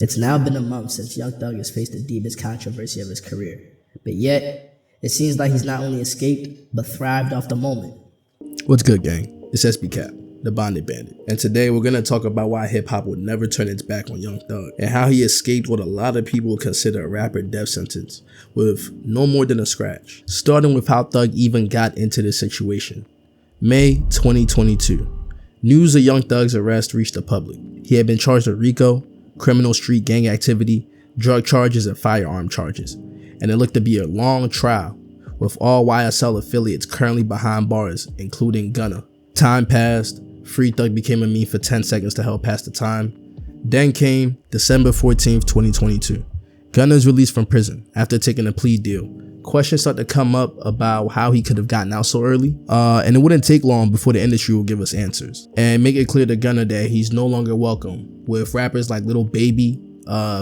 It's now been a month since Young Thug has faced the deepest controversy of his career, but yet, it seems like he's not only escaped, but thrived off the moment. What's good, gang? It's SB Cap, the Bonded Bandit, and today we're gonna talk about why hip-hop would never turn its back on Young Thug, and how he escaped what a lot of people consider a rapper death sentence, with no more than a scratch. Starting with how Thug even got into this situation. May 2022. News of Young Thug's arrest reached the public. He had been charged with RICO, criminal street gang activity, drug charges, and firearm charges, and it looked to be a long trial, with all YSL affiliates currently behind bars, including Gunna. Time passed, Free Thug became a meme for 10 seconds to help pass the time. Then came December 14th, 2022. Gunna is released from prison after taking a plea deal. Questions start to come up about how he could have gotten out so early, and it wouldn't take long before the industry will give us answers and make it clear to Gunna that he's no longer welcome, with rappers like Lil Baby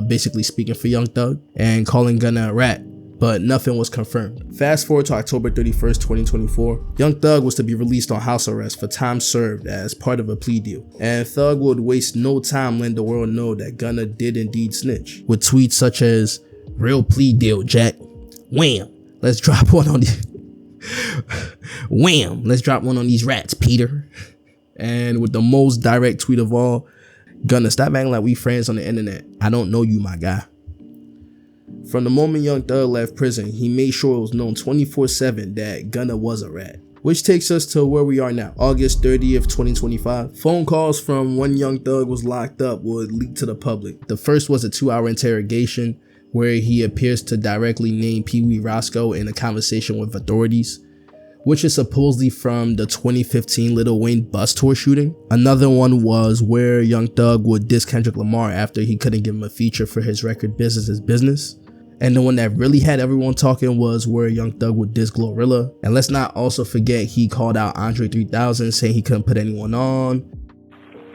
basically speaking for Young Thug and calling Gunna a rat, but nothing was confirmed. Fast forward to October 31st, 2024, Young Thug was to be released on house arrest for time served as part of a plea deal, and Thug would waste no time letting the world know that Gunna did indeed snitch, with tweets such as, "Real plea deal, Jack. Wham! Let's drop one on these. Wham! Let's drop one on these rats, Peter." And with the most direct tweet of all, "Gunna, stop acting like we friends on the internet. I don't know you, my guy." From the moment Young Thug left prison, he made sure it was known 24/7 that Gunna was a rat. Which takes us to where we are now, August 30th, 2025. Phone calls from when Young Thug was locked up would leak to the public. The first was a 2-hour interrogation where he appears to directly name Pee Wee Roscoe in a conversation with authorities, which is supposedly from the 2015 Lil Wayne bus tour shooting. Another one was where Young Thug would diss Kendrick Lamar after he couldn't give him a feature for his record Business is Business. And the one that really had everyone talking was where Young Thug would diss Glorilla. And let's not also forget he called out Andre 3000, saying he couldn't put anyone on.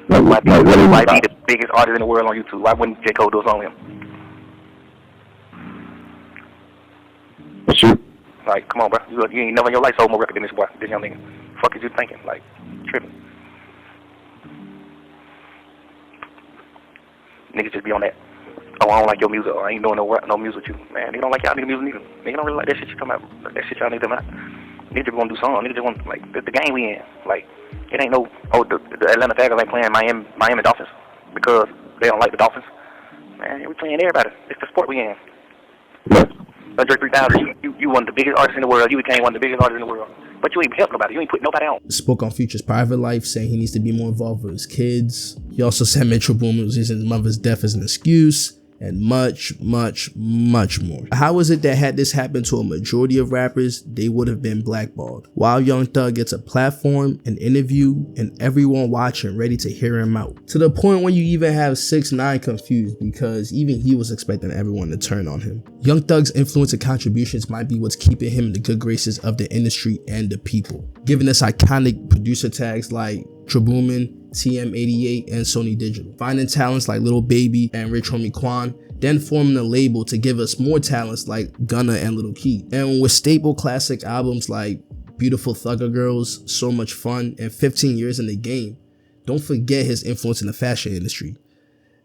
Why be the biggest artist in the world on YouTube? Why wouldn't J. Cole do a song with him? Shoot. Like, come on, bro. You ain't never in your life sold more record than this boy, this young nigga. Fuck is you thinking? Like, tripping. Niggas just be on that. Oh, I don't like your music. Or I ain't doing no music with you. Man, they don't like y'all nigga music neither. They don't really like that shit you come out. That shit y'all niggas come out. Niggas just want to do songs. Niggas just want, like, the game we in. Like, it ain't no, oh, the Atlanta Falcons ain't playing Miami Dolphins because they don't like the Dolphins. Man, we playing everybody. It's the sport we in. Andre 3000, you one of the biggest artists in the world. You became one of the biggest artists in the world. But you ain't helped nobody. You ain't put nobody on. Spoke on Future's private life, saying he needs to be more involved with his kids. He also said Metro Boomin was using his mother's death as an excuse, and much more. How is it that had this happened to a majority of rappers, they would have been blackballed? While Young Thug gets a platform, an interview, and everyone watching ready to hear him out. To the point when you even have 6ix9ine confused because even he was expecting everyone to turn on him. Young Thug's influence and contributions might be what's keeping him in the good graces of the industry and the people, giving us iconic producer tags like Traboomin, TM88, and Sony Digital, finding talents like Lil Baby and Rich Homie Quan, then forming a label to give us more talents like Gunna and Lil Keith. And with staple classic albums like Beautiful Thugger Girls, So Much Fun, and 15 Years in the Game, don't forget his influence in the fashion industry.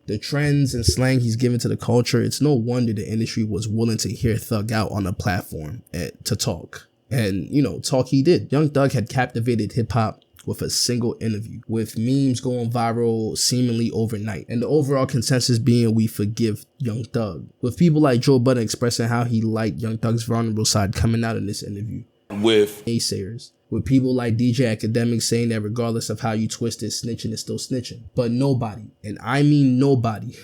The trends and slang he's given to the culture, it's no wonder the industry was willing to hear Thug out on a platform to talk. And, talk he did. Young Thug had captivated hip-hop with a single interview, with memes going viral seemingly overnight, and the overall consensus being we forgive Young Thug, with people like Joe Budden expressing how he liked Young Thug's vulnerable side coming out in this interview, with naysayers, with people like DJ Academic saying that regardless of how you twist it, snitching is still snitching. But nobody, and I mean nobody,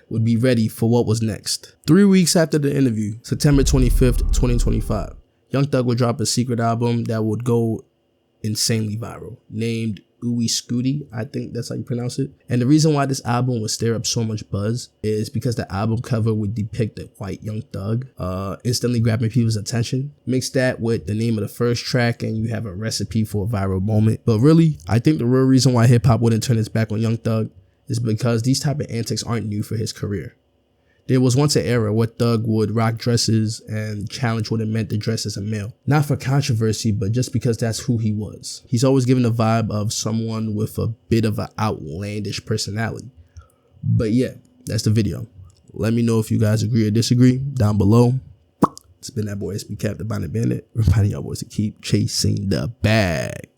would be ready for what was next. 3 weeks after the interview, September 25th, 2025, Young Thug would drop a secret album that would go insanely viral, named Ooey Scooty, I think that's how you pronounce it. And the reason why this album would stir up so much buzz is because the album cover would depict a white Young Thug, instantly grabbing people's attention. Mix that with the name of the first track and you have a recipe for a viral moment. But really, I think the real reason why hip-hop wouldn't turn its back on Young Thug is because these type of antics aren't new for his career. There was once an era where Thug would rock dresses and challenge what it meant to dress as a male. Not for controversy, but just because that's who he was. He's always given the vibe of someone with a bit of an outlandish personality. But yeah, That's the video. Let me know if you guys agree or disagree down below. It's been that boy SB Cap, the Bonnet Bandit. Reminding y'all boys to keep chasing the bag.